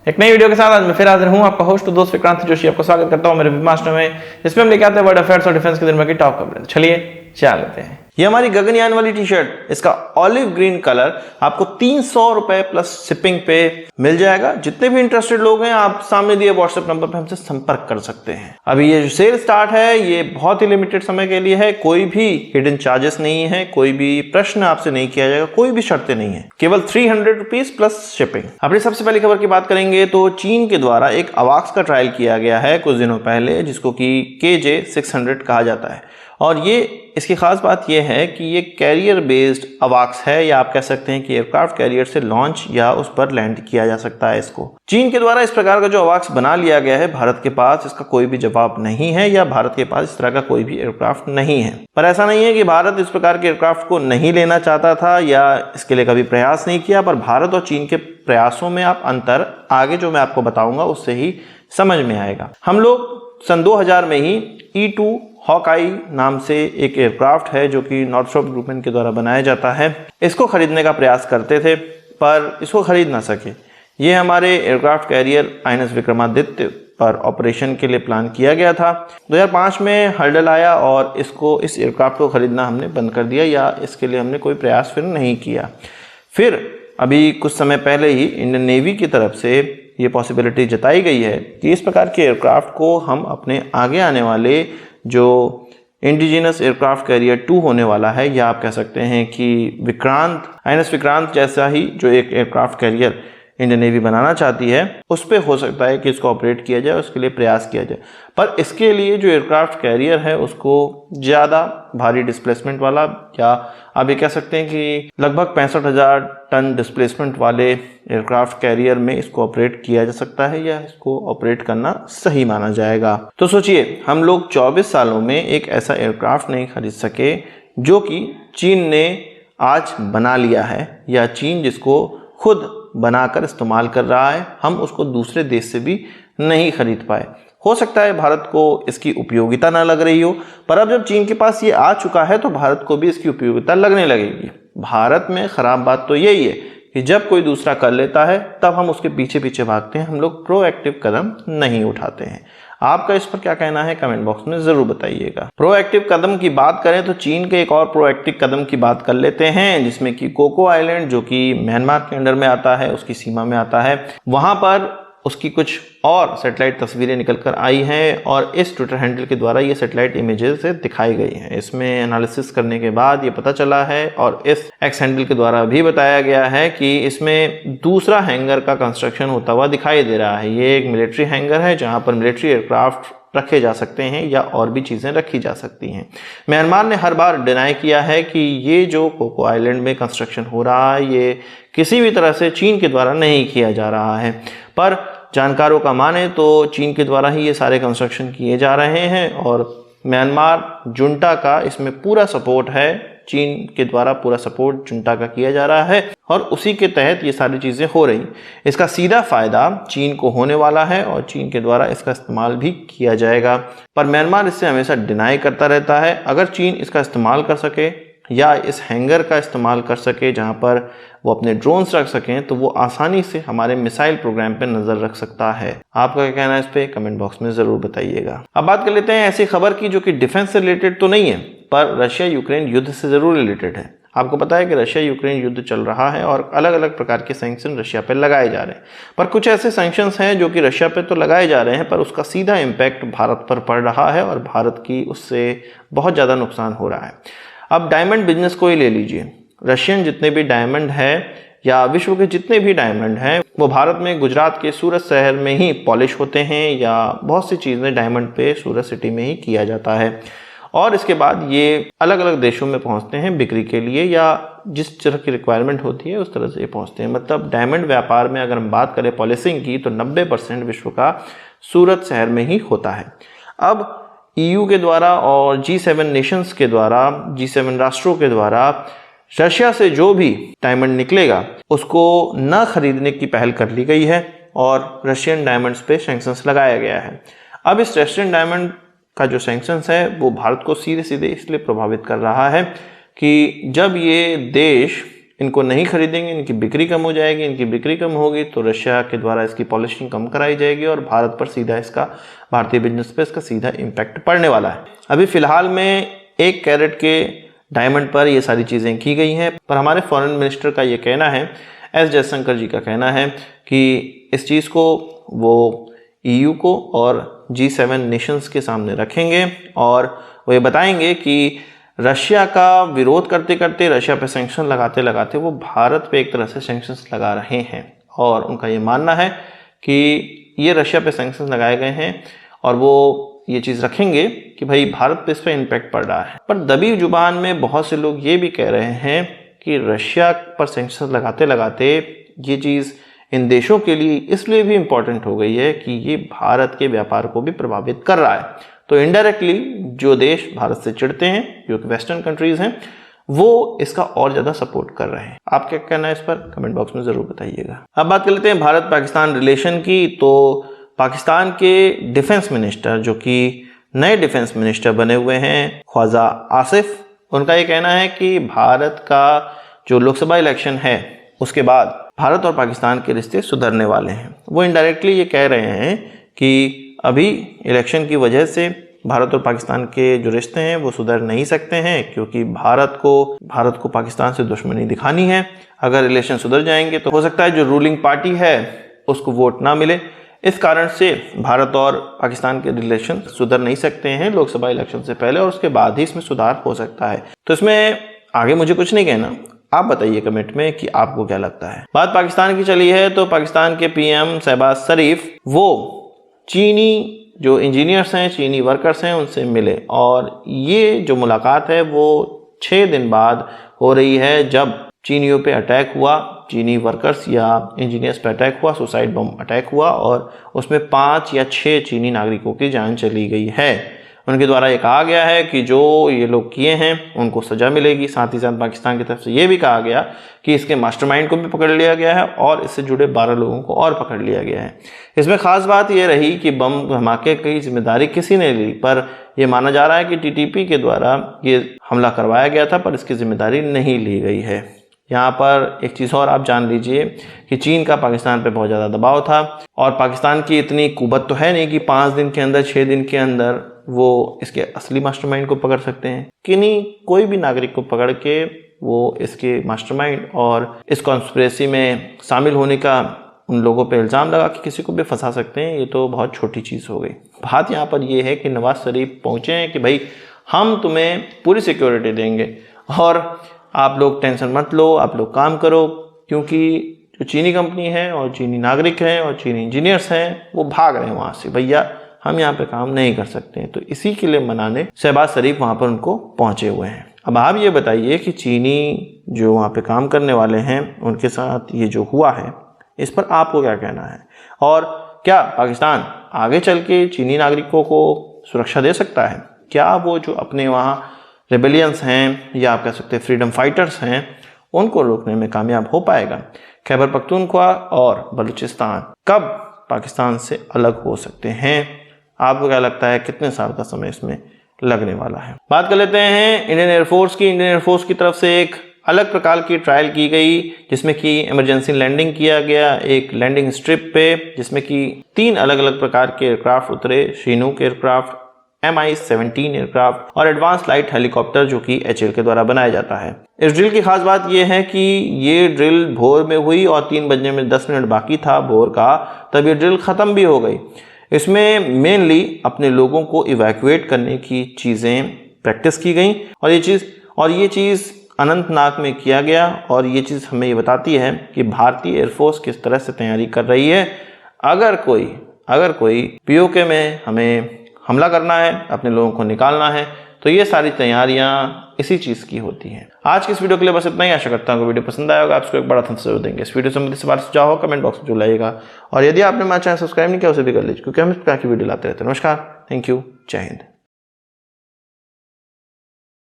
एक नई वीडियो के साथ आज मैं फिर हाजिर हूं, आपका होस्ट दोस्त विक्रांत जोशी आपको स्वागत करता हूं मेरे विमास्टर में, जिसमें हम लेके आते हैं वर्ल्ड अफेयर्स और डिफेंस की दुनिया की टॉप खबरें। चलिए चल लेते हैं। ये हमारी गगनयान वाली टी शर्ट, इसका ऑलिव ग्रीन कलर आपको 300 रुपए प्लस शिपिंग पे मिल जाएगा। जितने भी इंटरेस्टेड लोग हैं आप सामने दिए व्हाट्सएप नंबर पे हमसे संपर्क कर सकते हैं। अभी ये जो सेल स्टार्ट है ये बहुत ही लिमिटेड समय के लिए है, कोई भी हिडन चार्जेस नहीं है, कोई भी प्रश्न आपसे नहीं किया जाएगा, कोई भी शर्तें नहीं है, केवल 300 रुपीज प्लस शिपिंग। अपनी सबसे पहली खबर की बात करेंगे तो चीन के द्वारा एक अवाक्स का ट्रायल किया गया है कुछ दिनों पहले, जिसको कि KJ-600 कहा जाता है। और ये इसकी खास बात यह है कि ये कैरियर बेस्ड अवाक्स है, या आप कह सकते हैं कि एयरक्राफ्ट कैरियर से लॉन्च या उस पर लैंड किया जा सकता है। इसको चीन के द्वारा इस प्रकार का जो अवाक्स बना लिया गया है, भारत के पास इसका कोई भी जवाब नहीं है, या भारत के पास इस तरह का कोई भी एयरक्राफ्ट नहीं है। पर ऐसा नहीं है कि भारत इस प्रकार के एयरक्राफ्ट को नहीं लेना चाहता था या इसके लिए कभी प्रयास नहीं किया, पर भारत और चीन के प्रयासों में आप अंतर आगे जो मैं आपको बताऊंगा उससे ही समझ में आएगा। हम लोग सन 2000 में ही E-2 हॉकाई नाम से एक एयरक्राफ्ट है जो कि नॉर्थरॉप ग्रुपमैन के द्वारा बनाया जाता है, इसको खरीदने का प्रयास करते थे पर इसको खरीद ना सके। ये हमारे एयरक्राफ्ट कैरियर INS विक्रमादित्य पर ऑपरेशन के लिए प्लान किया गया था। 2005 में हर्डल आया और इस एयरक्राफ्ट को खरीदना हमने बंद कर दिया, या इसके लिए हमने कोई प्रयास फिर नहीं किया। फिर अभी कुछ समय पहले ही इंडियन नेवी की तरफ से ये पॉसिबिलिटी जताई गई है कि इस प्रकार के एयरक्राफ्ट को हम अपने आगे आने वाले जो इंडिजिनस एयरक्राफ्ट कैरियर 2 होने वाला है, या आप कह सकते हैं कि विक्रांत INS विक्रांत जैसा ही जो एक एयरक्राफ्ट कैरियर इंडियन नेवी बनाना चाहती है, उस पे हो सकता है कि इसको ऑपरेट किया जाए, उसके लिए प्रयास किया जाए। पर इसके लिए जो एयरक्राफ्ट कैरियर है उसको ज़्यादा भारी डिस्प्लेसमेंट वाला, या आप ये कह सकते हैं कि लगभग 65,000 टन डिस्प्लेसमेंट वाले एयरक्राफ्ट कैरियर में इसको ऑपरेट किया जा सकता है, या इसको ऑपरेट करना सही माना जाएगा। तो सोचिए, हम लोग 24 सालों में एक ऐसा एयरक्राफ्ट नहीं खरीद सके जो कि चीन ने आज बना लिया है, या चीन जिसको खुद बनाकर इस्तेमाल कर रहा है, हम उसको दूसरे देश से भी नहीं खरीद पाए। हो सकता है भारत को इसकी उपयोगिता ना लग रही हो, पर अब जब चीन के पास ये आ चुका है तो भारत को भी इसकी उपयोगिता लगने लगेगी। भारत में खराब बात तो यही है कि जब कोई दूसरा कर लेता है तब हम उसके पीछे पीछे भागते हैं, हम लोग प्रोएक्टिव कदम नहीं उठाते हैं। आपका इस पर क्या कहना है कमेंट बॉक्स में जरूर बताइएगा। प्रोएक्टिव कदम की बात करें तो चीन के एक और प्रोएक्टिव कदम की बात कर लेते हैं, जिसमें कि कोको आइलैंड, जो कि म्यांमार के अंडर में आता है, उसकी सीमा में आता है, वहां पर उसकी कुछ और सैटेलाइट तस्वीरें निकल कर आई हैं और इस ट्विटर हैंडल के द्वारा ये सैटेलाइट इमेजेस से दिखाई गई हैं। इसमें एनालिसिस करने के बाद ये पता चला है और इस एक्स हैंडल के द्वारा भी बताया गया है कि इसमें दूसरा हैंगर का कंस्ट्रक्शन होता हुआ दिखाई दे रहा है। ये एक मिलिट्री हैंगर है जहां पर मिलिट्री एयरक्राफ्ट रखे जा सकते हैं या और भी चीज़ें रखी जा सकती हैं। म्यांमार ने हर बार डिनाई किया है कि ये जो कोको आइलैंड में कंस्ट्रक्शन हो रहा है ये किसी भी तरह से चीन के द्वारा नहीं किया जा रहा है, पर जानकारों का माने तो चीन के द्वारा ही ये सारे कंस्ट्रक्शन किए जा रहे हैं और म्यांमार जुंटा का इसमें पूरा सपोर्ट है। चीन के द्वारा पूरा सपोर्ट जुंटा का किया जा रहा है और उसी के तहत ये सारी चीज़ें हो रही। इसका सीधा फायदा चीन को होने वाला है और चीन के द्वारा इसका इस्तेमाल भी किया जाएगा, पर म्यांमार इससे हमेशा डिनाई करता रहता है। अगर चीन इसका इस्तेमाल कर सके या इस हैंगर का इस्तेमाल कर सके जहां पर वो अपने ड्रोन्स रख सकें, तो वो आसानी से हमारे मिसाइल प्रोग्राम पे नज़र रख सकता है। आपका क्या कहना है इस पे कमेंट बॉक्स में ज़रूर बताइएगा। अब बात कर लेते हैं ऐसी खबर की जो कि डिफेंस से रिलेटेड तो नहीं है, पर रशिया यूक्रेन युद्ध से ज़रूर रिलेटेड है। आपको पता है कि रशिया यूक्रेन युद्ध चल रहा है और अलग अलग प्रकार के सैंक्शन रशिया पर लगाए जा रहे हैं, पर कुछ ऐसे सैंक्शंस हैं जो कि रशिया पे तो लगाए जा रहे हैं पर उसका सीधा इम्पैक्ट भारत पर पड़ रहा है और भारत की उससे बहुत ज़्यादा नुकसान हो रहा है। अब डायमंड बिजनेस को ही ले लीजिए, रशियन जितने भी डायमंड हैं या विश्व के जितने भी डायमंड हैं वो भारत में गुजरात के सूरत शहर में ही पॉलिश होते हैं, या बहुत सी चीज़ें डायमंड पे सूरत सिटी में ही किया जाता है और इसके बाद ये अलग अलग देशों में पहुंचते हैं बिक्री के लिए, या जिस तरह की रिक्वायरमेंट होती है उस तरह से पहुंचते हैं। मतलब डायमंड व्यापार में अगर हम बात करें पॉलिशिंग की तो 90% विश्व का सूरत शहर में ही होता है। अब EU के द्वारा और G7 नेशंस के द्वारा, G7 राष्ट्रों के द्वारा रशिया से जो भी डायमंड निकलेगा उसको न खरीदने की पहल कर ली गई है और रशियन डायमंड्स पे सैंक्शंस लगाया गया है। अब इस रशियन डायमंड का जो सैंक्शंस है वो भारत को सीधे सीधे इसलिए प्रभावित कर रहा है कि जब ये देश इनको नहीं खरीदेंगे, इनकी बिक्री कम हो जाएगी। इनकी बिक्री कम होगी तो रशिया के द्वारा इसकी पॉलिशिंग कम कराई जाएगी और भारत पर सीधा इसका, भारतीय बिजनेस पे इसका सीधा इम्पैक्ट पड़ने वाला है। अभी फिलहाल में 1 कैरेट के डायमंड पर ये सारी चीज़ें की गई हैं, पर हमारे फॉरेन मिनिस्टर का ये कहना है, एस जयशंकर जी का कहना है कि इस चीज़ को वो EU को और G7 नेशंस के सामने रखेंगे और वो ये बताएंगे कि रशिया का विरोध करते करते, रशिया पे सैंक्शन लगाते लगाते वो भारत पे एक तरह से सैंक्शंस लगा रहे हैं। और उनका ये मानना है कि ये रशिया पे सैंक्शंस लगाए गए हैं और वो ये चीज़ रखेंगे कि भाई भारत पे इस पर इम्पैक्ट पड़ रहा है। पर दबी जुबान में बहुत से लोग ये भी कह रहे हैं कि रशिया पर सैंक्शंस लगाते लगाते ये चीज़ इन देशों के लिए इसलिए भी इम्पॉर्टेंट हो गई है कि ये भारत के व्यापार को भी प्रभावित कर रहा है। तो इनडायरेक्टली जो देश भारत से चिढ़ते हैं, जो कि वेस्टर्न कंट्रीज हैं, वो इसका और ज़्यादा सपोर्ट कर रहे हैं। आप क्या कहना है इस पर कमेंट बॉक्स में ज़रूर बताइएगा। अब बात कर लेते हैं भारत पाकिस्तान रिलेशन की। तो पाकिस्तान के डिफेंस मिनिस्टर, जो कि नए डिफेंस मिनिस्टर बने हुए हैं, ख्वाजा आसिफ, उनका ये कहना है कि भारत का जो लोकसभा इलेक्शन है उसके बाद भारत और पाकिस्तान के रिश्ते सुधरने वाले हैं। वो इनडायरेक्टली ये कह रहे हैं कि अभी इलेक्शन की वजह से भारत और पाकिस्तान के जो रिश्ते हैं वो सुधर नहीं सकते हैं, क्योंकि भारत को पाकिस्तान से दुश्मनी दिखानी है। अगर इलेक्शन सुधर जाएंगे तो हो सकता है जो रूलिंग पार्टी है उसको वोट ना मिले। इस कारण से भारत और पाकिस्तान के रिलेशन सुधर नहीं सकते हैं लोकसभा इलेक्शन से पहले, और उसके बाद ही इसमें सुधार हो सकता है। तो इसमें आगे मुझे कुछ नहीं कहना, आप बताइए कमेंट में कि आपको क्या लगता है। बात पाकिस्तान की चली है तो पाकिस्तान के PM शहबाज शरीफ वो चीनी जो इंजीनियर्स हैं, चीनी वर्कर्स हैं, उनसे मिले और ये जो मुलाकात है वो 6 दिन बाद हो रही है, जब चीनियों पे अटैक हुआ, चीनी वर्कर्स या इंजीनियर्स पे अटैक हुआ, सुसाइड बम अटैक हुआ और उसमें 5 या 6 चीनी नागरिकों की जान चली गई है। उनके द्वारा ये कहा गया है कि जो ये लोग किए हैं उनको सज़ा मिलेगी। साथ ही साथ पाकिस्तान की तरफ से ये भी कहा गया कि इसके मास्टरमाइंड को भी पकड़ लिया गया है और इससे जुड़े 12 लोगों को और पकड़ लिया गया है। इसमें ख़ास बात ये रही कि बम धमाके की जिम्मेदारी किसी ने ली, पर यह माना जा रहा है कि TTP के द्वारा ये हमला करवाया गया था, पर इसकी जिम्मेदारी नहीं ली गई है। यहाँ पर एक चीज़ और आप जान लीजिए कि चीन का पाकिस्तान पे बहुत ज़्यादा दबाव था और पाकिस्तान की इतनी कुवत तो है नहीं कि 5 दिन के अंदर, 6 दिन के अंदर वो इसके असली मास्टरमाइंड को पकड़ सकते हैं। कि नहीं, कोई भी नागरिक को पकड़ के वो इसके मास्टरमाइंड और इस कॉन्स्पिरेसी में शामिल होने का उन लोगों पे इल्ज़ाम लगा कि किसी को भी फंसा सकते हैं। ये तो बहुत छोटी चीज़ हो गई। बात यहाँ पर ये है कि नवाज शरीफ पहुँचे हैं कि भाई हम तुम्हें पूरी सिक्योरिटी देंगे और आप लोग टेंशन मत लो, आप लोग काम करो, क्योंकि जो चीनी कंपनी है और चीनी नागरिक हैं और चीनी इंजीनियर्स हैं वो भाग रहे हैं वहाँ से, भैया हम यहाँ पे काम नहीं कर सकते हैं। तो इसी के लिए मनाने शहबाज शरीफ वहाँ पर उनको पहुँचे हुए हैं। अब आप ये बताइए कि चीनी जो वहाँ पे काम करने वाले हैं उनके साथ ये जो हुआ है इस पर आपको क्या कहना है, और क्या पाकिस्तान आगे चल के चीनी नागरिकों को सुरक्षा दे सकता है? क्या वो जो अपने वहाँ रेबेलियंस हैं या आप कह सकते हैं फ्रीडम फाइटर्स हैं उनको रोकने में कामयाब हो पाएगा? खैबर पख्तूनख्वा और बलूचिस्तान कब पाकिस्तान से अलग हो सकते हैं? आपको क्या लगता है कितने साल का समय इसमें लगने वाला है? बात कर लेते हैं इंडियन एयरफोर्स की। इंडियन एयरफोर्स की तरफ से एक अलग प्रकार की ट्रायल की गई जिसमें कि इमरजेंसी लैंडिंग किया गया एक लैंडिंग स्ट्रिप पे, जिसमें कि 3 अलग अलग प्रकार के एयरक्राफ्ट उतरे। श्रीनूक एयरक्राफ्ट, Mi-17 एयरक्राफ्ट और एडवांस लाइट हेलीकॉप्टर जो कि HAL के द्वारा बनाया जाता है। इस ड्रिल की खास बात यह है कि ये ड्रिल भोर में हुई और 3 बजने में 10 मिनट बाकी था भोर का, तब ये ड्रिल ख़त्म भी हो गई। इसमें मेनली अपने लोगों को इवैक्यूएट करने की चीज़ें प्रैक्टिस की गई और ये चीज़ अनंतनाग में किया गया और ये चीज़ हमें ये बताती है कि भारतीय एयरफोर्स किस तरह से तैयारी कर रही है। अगर कोई POK में हमें हमला करना है, अपने लोगों को निकालना है, तो ये सारी तैयारियां इसी चीज़ की होती हैं। आज की इस वीडियो के लिए बस इतना ही। आशा करता हूँ वीडियो पसंद आया होगा, आपको एक बड़ा थम्स अप देंगे। इस वीडियो संबंधित सवाल सुझाव हो कमेंट बॉक्स में जो लाइएगा, और यदि आपने हमारा चैनल सब्सक्राइब नहीं किया उसे भी कर लीजिए, क्योंकि हम इस प्रकार की वीडियो लाते रहते हैं। नमस्कार, थैंक यू, जय हिंद।